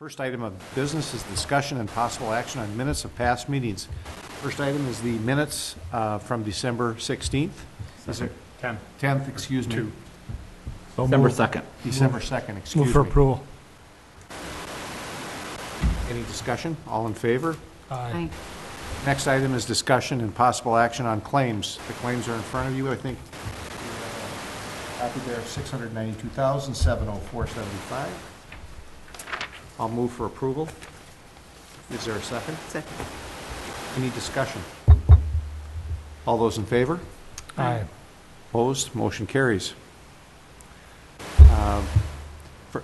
First item of business is discussion and possible action on minutes of past meetings. First item is the minutes from December 16th. Is it 10th, excuse me. So December move. 2nd. December 2nd, excuse Move for me. approval. Any discussion? All in favor? Aye. Next item is discussion and possible action on claims. The claims are in front of you, I think. Copy there of $692,704.75. I'll move for approval. Is there a second? Second. Any discussion? All those in favor? Aye. Opposed? Motion carries.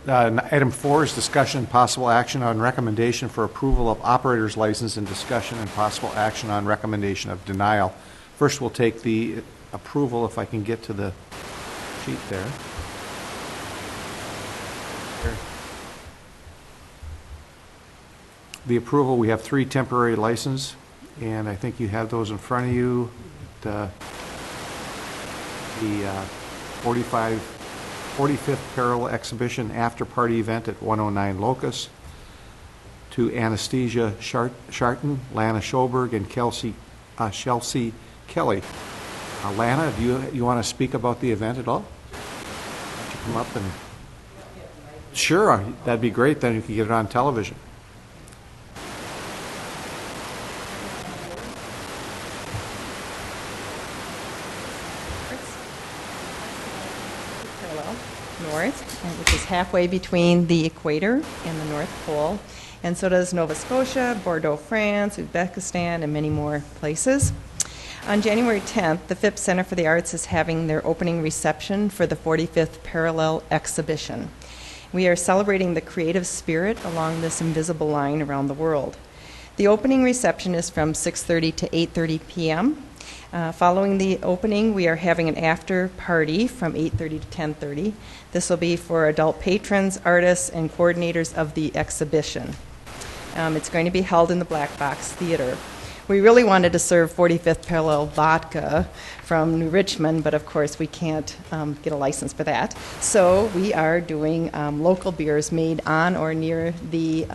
Item 4 is discussion and possible action on recommendation for approval of operator's license and discussion and possible action on recommendation of denial. First, we'll take the approval, if I can get to the sheet there. The approval, we have 3 temporary licenses, and I think you have those in front of you. The 45th Parallel Exhibition after-party event at 109 Locust, to Anastasia Sharton, Lana Schoberg, and Chelsea Kelly. Lana, do you want to speak about the event at all? Why don't you come up and... Sure, that'd be great, then you can get it on television. North, which is halfway between the equator and the North Pole, and so does Nova Scotia, Bordeaux, France, Uzbekistan, and many more places. On January 10th, the Phipps Center for the Arts is having their opening reception for the 45th Parallel Exhibition. We are celebrating the creative spirit along this invisible line around the world. The opening reception is from 6:30 to 8:30 p.m. Following the opening, we are having an after party from 8:30 to 10:30. This will be for adult patrons, artists, and coordinators of the exhibition. It's going to be held in the Black Box Theater. We really wanted to serve 45th Parallel vodka from New Richmond, but of course we can't get a license for that. So we are doing local beers made on or near the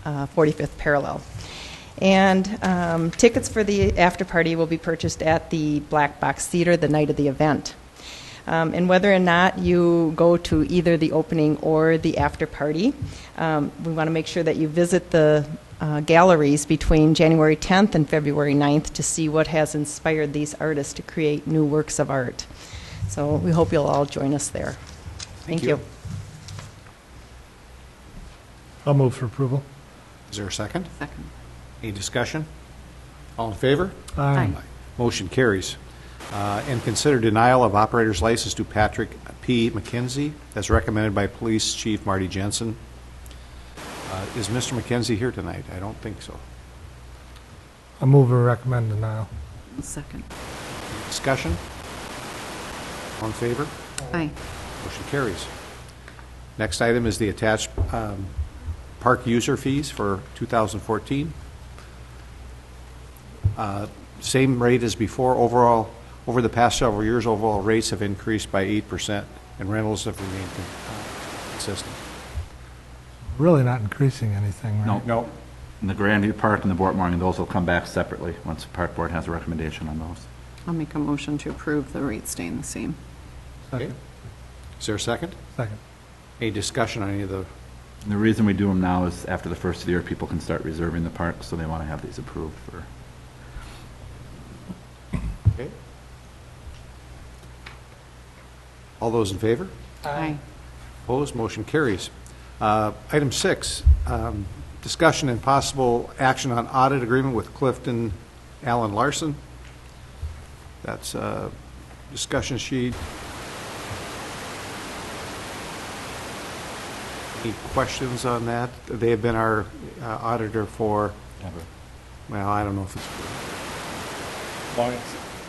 45th Parallel. And tickets for the after party will be purchased at the Black Box Theater the night of the event. And whether or not you go to either the opening or the after party, we want to make sure that you visit the galleries between January 10th and February 9th to see what has inspired these artists to create new works of art. So we hope you'll all join us there. Thank you. I'll move for approval. Is there a second? Second. Any discussion? All in favor? Aye. Motion carries. And consider denial of operator's license to Patrick P. McKenzie, as recommended by Police Chief Marty Jensen. Is Mr. McKenzie here tonight? I don't think so. I'll move or recommend denial. Second. Any discussion? All in favor? Aye. Motion carries. Next item is the attached park user fees for 2014. Same rate as before. Overall, over the past several years, overall rates have increased by 8%, and rentals have remained consistent. Really not increasing anything, right? No. And the Grandview Park and the Bortmore, those will come back separately once the Park Board has a recommendation on those. I'll make a motion to approve the rate staying the same. Okay. Is there a second? Second. Any discussion on any of the... And the reason we do them now is after the first of the year, people can start reserving the park, so they want to have these approved for... Okay. All those in favor? Aye. Opposed? Motion carries. Item 6, discussion and possible action on audit agreement with Clifton Allen Larson. That's a discussion sheet. Any questions on that? They have been our auditor for, well, I don't know if it's...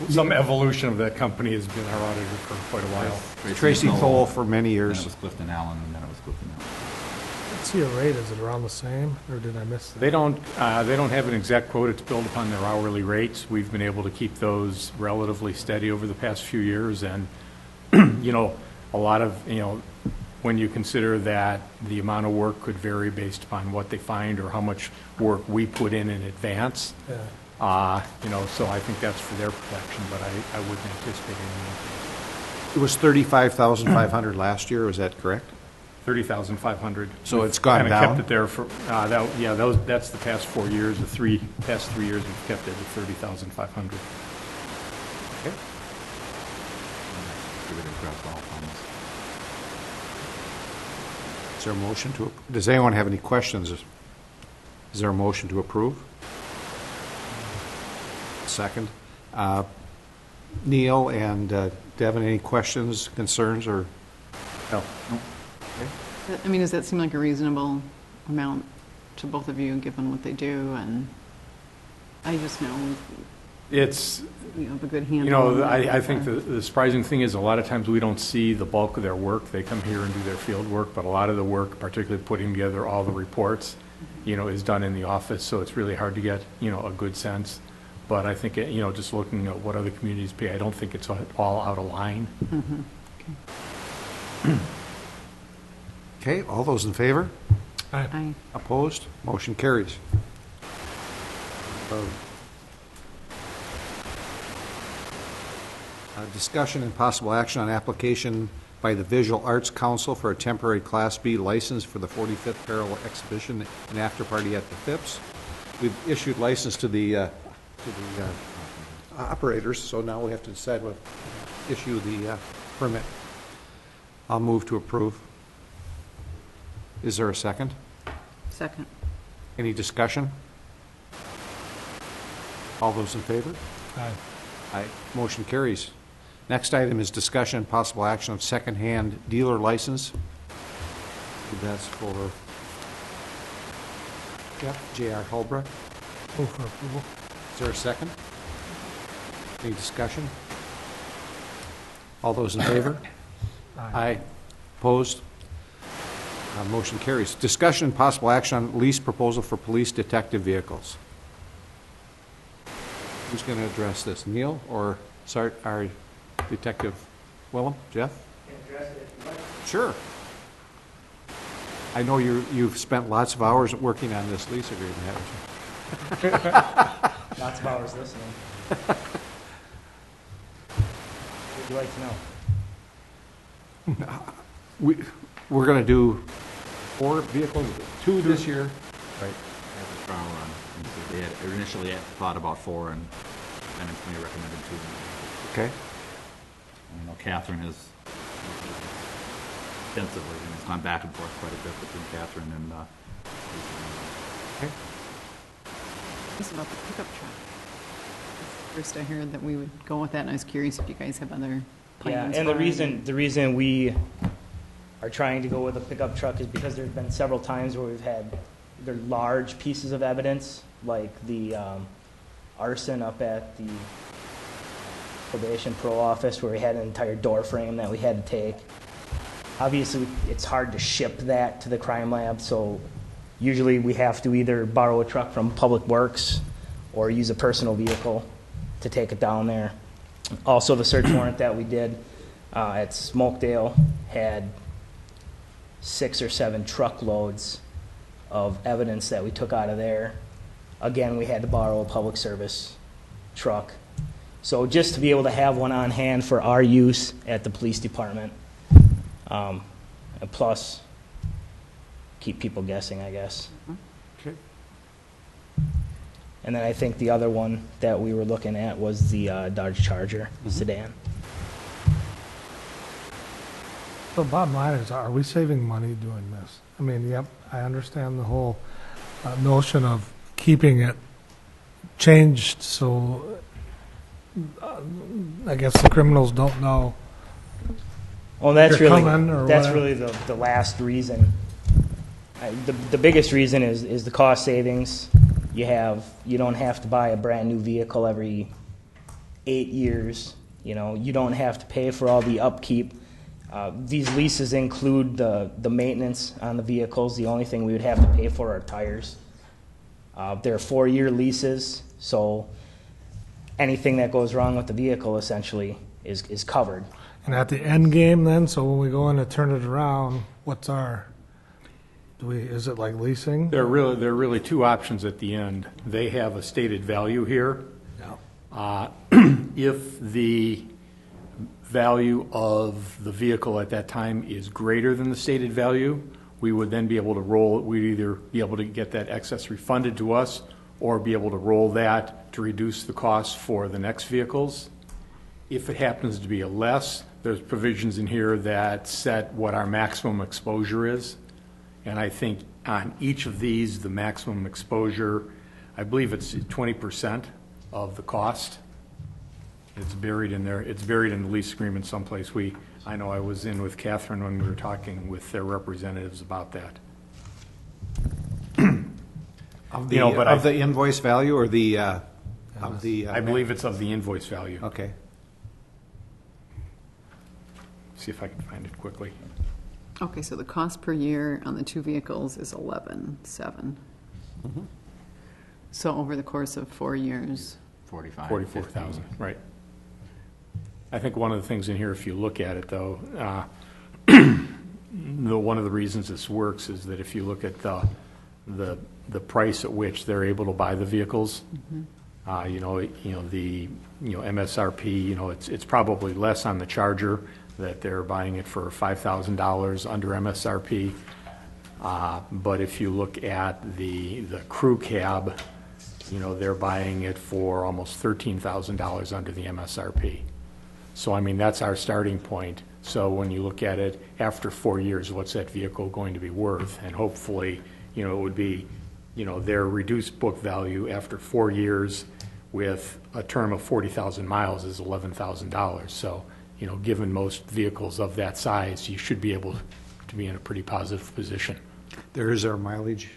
Some evolution of that company has been our auditor for quite a while. Tracy Thole for many Then years. it was Clifton Allen, and then it was Clifton Allen. Let's see a rate. Is it around the same, or did I miss that? They don't have an exact quote. It's built upon their hourly rates. We've been able to keep those relatively steady over the past few years, and a lot of when you consider that the amount of work could vary based upon what they find or how much work we put in advance. Yeah. So I think that's for their protection, but I wouldn't anticipate any increase. It was 35,500 last year, is that correct? 30,500. So it's gone Kinda down? kept it there for, that's the past 4 years. The past 3 years, we've kept it at 30,500. Okay. Give it across all funds. Is there a motion to, does anyone have any questions? Is there a motion to approve? Second. Neil and Devin, any questions, concerns, or? No. I mean, does that seem like a reasonable amount to both of you, given what they do? And I just know It's, you have a good handle on I it. think the surprising thing is a lot of times we don't see the bulk of their work. They come here and do their field work, but a lot of the work, particularly putting together all the reports, is done in the office, so it's really hard to get, a good sense. But I think, just looking at what other communities pay, I don't think it's all out of line. Okay, all those in favor? Aye. Opposed? Motion carries. Discussion and possible action on application by the Visual Arts Council for a temporary Class B license for the 45th Parallel Exhibition and After Party at the Phipps. We've issued license to the operators, so now we have to decide what issue the permit. I'll move to approve. Is there a second? Second. Any discussion? All those in favor? Aye. Aye. Motion carries. Next item is discussion and possible action of second-hand dealer license. That's for J.R. Holbrook. Move for approval. Is there a second? Any discussion? All those in favor? Aye. Opposed? Motion carries. Discussion and possible action on lease proposal for police detective vehicles. Who's going to address this, Neil or our Detective Willem? Jeff? Sure. I know you've spent lots of hours working on this lease agreement, haven't you? Lots of hours listening. What would you like to know? We're going to do 4 vehicles, 2 this year. Right. As a trial run. They had initially thought about 4, and then we recommended 2. Okay. I know Catherine has extensively, and it's gone back and forth quite a bit between Catherine and Okay. This is about the pickup truck. First I heard that we would go with that, and I was curious if you guys have other Yeah, plans. and the for it. reason we are trying to go with a pickup truck is because there's been several times where we've had either large pieces of evidence, like the arson up at the probation pro office, where we had an entire door frame that we had to take. Obviously, it's hard to ship that to the crime lab, so usually we have to either borrow a truck from Public Works or use a personal vehicle to take it down there. Also, the search warrant that we did at Smokedale had 6 or 7 truckloads of evidence that we took out of there. Again, we had to borrow a public service truck. So just to be able to have one on hand for our use at the police department, and plus keep people guessing, I guess. Okay. And then I think the other one that we were looking at was the Dodge Charger sedan. So bottom line is, are we saving money doing this? I mean, yep, I understand the whole notion of keeping it changed so I guess the criminals don't know. Well, that's You're really coming or that's whatever. really the last reason. The biggest reason is the cost savings. You don't have to buy a brand new vehicle every 8 years. You don't have to pay for all the upkeep. These leases include the maintenance on the vehicles. The only thing we would have to pay for are tires. They're 4-year leases, so anything that goes wrong with the vehicle essentially is covered. And at the end game then, so when we go in to turn it around, what's our, is it like leasing? There are really two options at the end. They have a stated value here. If the value of the vehicle at that time is greater than the stated value, we would then be able to roll, we'd either be able to get that excess refunded to us or be able to roll that to reduce the cost for the next vehicles. If it happens to be a less, there's provisions in here that set what our maximum exposure is. And I think on each of these, the maximum exposure, I believe it's 20% of the cost. It's buried in there. It's buried in the lease agreement someplace. I know I was in with Catherine when we were talking with their representatives about that. Of the invoice value or the, of the? I believe it's of the invoice value. Okay. See if I can find it quickly. Okay, so the cost per year on the two vehicles is 11,700. So over the course of 4 years, 44,000, right. I think one of the things in here, if you look at it, though, one of the reasons this works is that if you look at the price at which they're able to buy the vehicles, the MSRP, it's probably less on the Charger, that they're buying it for $5,000 under MSRP. But if you look at the crew cab, they're buying it for almost $13,000 under the MSRP. So, I mean, that's our starting point. So when you look at it, after 4 years, what's that vehicle going to be worth? And hopefully, it would be, their reduced book value after 4 years with a term of 40,000 miles is $11,000. So, given most vehicles of that size, you should be able to be in a pretty positive position. There is our mileage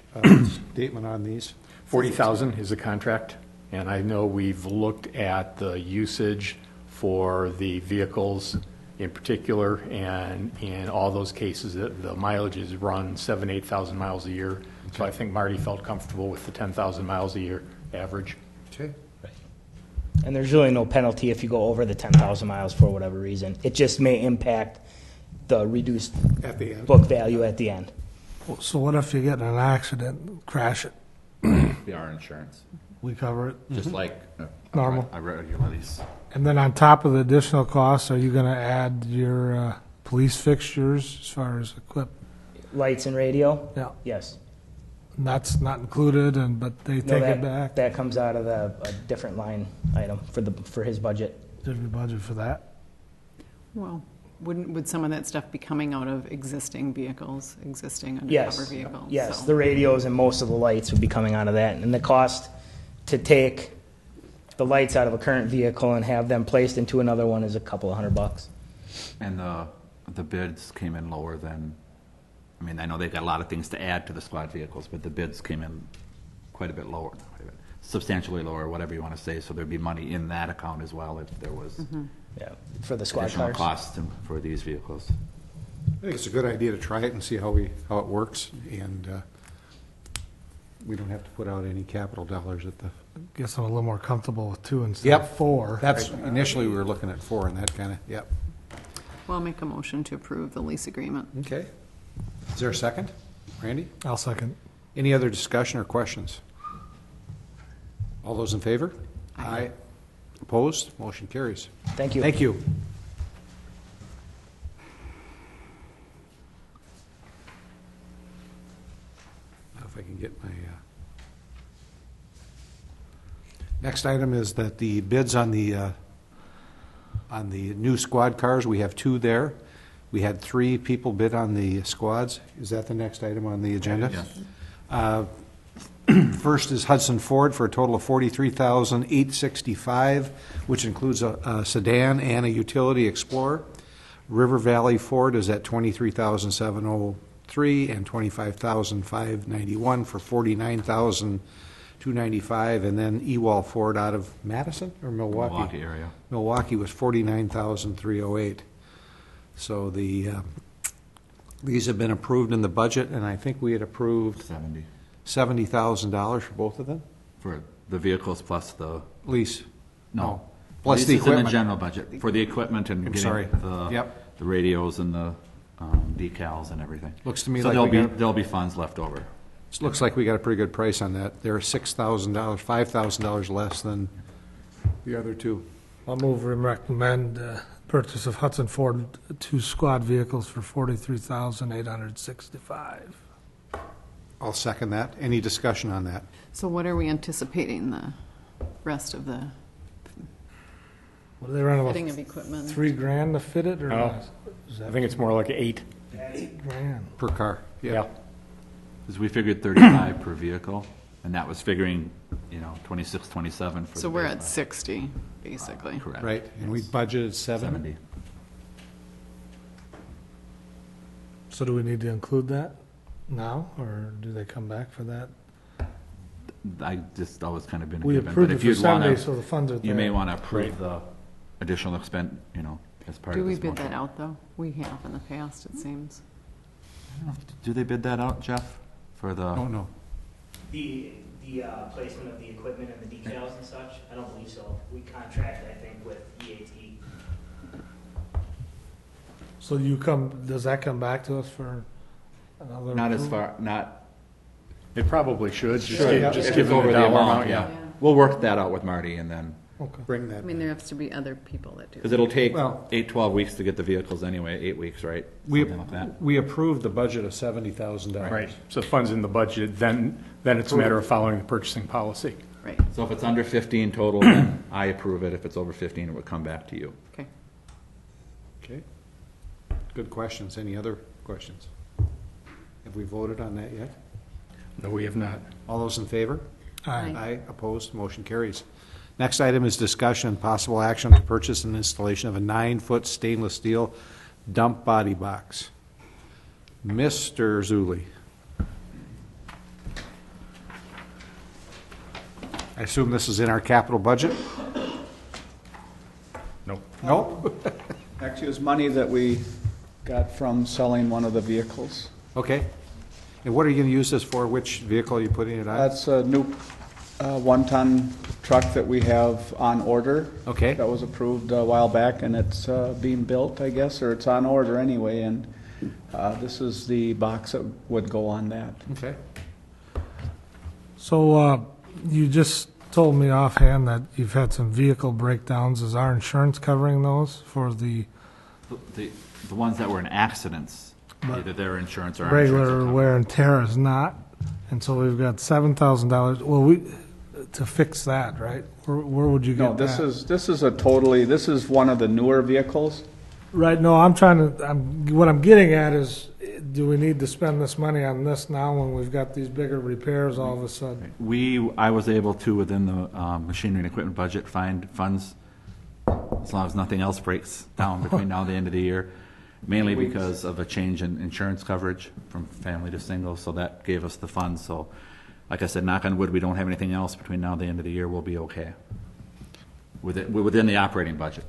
statement on these. 40,000 is a contract, and I know we've looked at the usage for the vehicles in particular, and in all those cases, the mileage is run 7,000 to 8,000 miles a year. So I think Marty felt comfortable with the 10,000 miles a year average. Okay. And there's really no penalty if you go over the 10,000 miles for whatever reason. It just may impact the reduced At the end. book value at the end. So what if you get in an accident, crash it? Be our insurance, We cover it? just like Normal. a regular lease. And then on top of the additional costs, are you going to add your police fixtures as far as equip? Lights and radio? Yeah. Yes. And that's not included, but they No, take that, it back? That comes out of a different line item for his budget. Did we budget for that? well, would some of that stuff be coming out of existing vehicles, existing undercover Yes. vehicles? Yes, So- the radios and most of the lights would be coming out of that. And the cost to take the lights out of a current vehicle and have them placed into another one is a couple of $100. And the bids came in lower than, I mean, I know they've got a lot of things to add to the squad vehicles, but the bids came in quite a bit lower, not quite a bit, substantially lower, whatever you want to say, so there'd be money in that account as well if there was Yeah, for the squad additional cars. costs for these vehicles. I think it's a good idea to try it and see how it works, and we don't have to put out any capital dollars at the. Guess I'm a little more comfortable with 2 instead of 4. That's, initially, we were looking at 4 and that kind of, yep. Well, I'll make a motion to approve the lease agreement. Okay. Is there a second? Randy? I'll second. Any other discussion or questions? All those in favor? Aye. Opposed? Motion carries. Thank you. Thank you. Now if I can get my, next item is that the bids on the new squad cars, we have 2 there. We had 3 people bid on the squads. Is that the next item on the agenda? Yes. First is Hudson Ford for a total of $43,865, which includes a sedan and a utility Explorer. River Valley Ford is at $23,703 and $25,591 for $49,295, and then Ewald Ford out of Madison or Milwaukee? Milwaukee area. Milwaukee was $49,308. So these have been approved in the budget, and I think we had approved 70 $70,000 for both of them? for the vehicles plus the, Lease? no, Plus the Leases in the equipment. general budget, for the equipment and I'm getting sorry. the Yep. the radios and the decals and everything. Looks to me So like there'll be funds left over. It looks like we got a pretty good price on that. They're $6,000, $5,000 less than the other two. I'll move and recommend purchase of Hudson Ford 2 squad vehicles for $43,865. I'll second that. Any discussion on that? So what are we anticipating the rest of the What do they run fitting about of equipment? $3,000 to fit it, or No. is I that think it's more like 8. $8,000? Per car? Yeah. Because we figured 35 per vehicle, and that was figuring, 26, 27 for the So we're at baseline. 60, basically. Correct. Right, and we budgeted 70. So do we need to include that now, or do they come back for that? I just always kind of been a We given, but approved it if for you'd want 70, to, so the funds are there. you may want to approve the additional expense, as part Do of we this bid motion. that out, though? We have in the past, it seems. Do they bid that out, Jeff, for the? Oh, no. The placement of the equipment and the decals and such, I don't believe so. We contract, I think, with EAT. So does that come back to us for another? Not as approval? far, not. It probably should. Just Should, give, yeah. just If give it's them over the the dollar amount, amount, yeah. Yeah. We'll work that out with Marty and then, Okay. Bring that I mean, there has to be other people that do. because it'll take Well- 12 weeks to get the vehicles anyway, 8 weeks, right? We, Something like that. we approved the budget of $70,000. Right. So funds in the budget, then it's a matter of following the purchasing policy. Right, So if it's under 15 total, then I approve it. If it's over 15, it would come back to you. okay. Okay. Good questions. Any other questions? Have we voted on that yet? No, we have not. All those in favor? Aye. Aye, opposed, motion carries. Next item is discussion and possible action to purchase and installation of a 9-foot stainless steel dump body box. Mr. Zuli. I assume this is in our capital budget? No. Nope. Actually, it was money that we got from selling one of the vehicles. Okay. And what are you going to use this for? Which vehicle are you putting it on? That's a new one-ton truck that we have on order. Okay. That was approved a while back, and it's being built, I guess, or it's on order anyway, and this is the box that would go on that. Okay. So you just told me offhand that you've had some vehicle breakdowns. Is our insurance covering those for the The ones that were in accidents, But either their insurance or our insurance. will regular cover. wear and tear is not? And so we've got $7,000. Well, to fix that, right? Where would you get No, that? this is one of the newer vehicles. Right, no, what I'm getting at is, do we need to spend this money on this now when we've got these bigger repairs all of a sudden? I was able to, within the machinery and equipment budget, find funds, as long as nothing else breaks down between now and the end of the year, mainly because of a change in insurance coverage from family to single, so that gave us the funds. So, like I said, knock on wood, we don't have anything else between now and the end of the year, we'll be okay. Within the operating budget.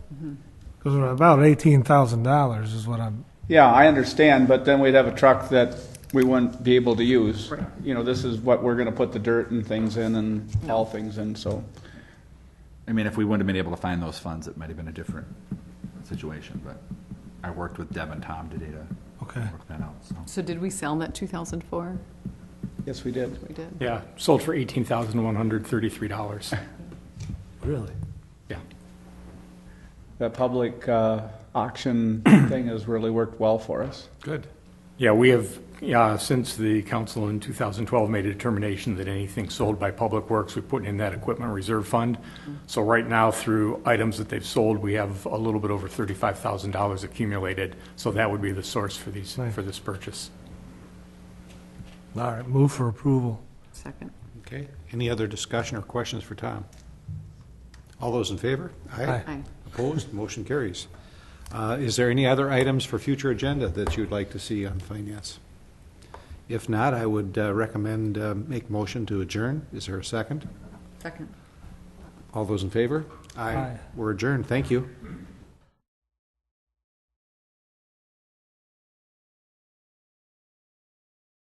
Because we're about $18,000 is what I'm, Yeah, I understand, but then we'd have a truck that we wouldn't be able to use. You know, this is what we're gonna put the dirt and things in and all things in, so. I mean, if we wouldn't have been able to find those funds, it might have been a different situation, but I worked with Deb and Tom today to okay. work that out, so. So did we sell that 2004? Yes, we did. We did. Yeah, sold for $18,133. Really? Yeah. The public auction thing has really worked well for us. Good. Yeah, we have, since the council in 2012 made a determination that anything sold by Public Works, we put in that equipment reserve fund. So right now, through items that they've sold, we have a little bit over $35,000 accumulated. So that would be the source for these, Nice. for this purchase. All right, move for approval. Second. Okay. Any other discussion or questions for Tom? All those in favor? Aye. Aye. Opposed? Motion carries. Is there any other items for future agenda that you'd like to see on finance? If not, I would recommend make motion to adjourn. Is there a second? Second. All those in favor? Aye. We're adjourned. Thank you.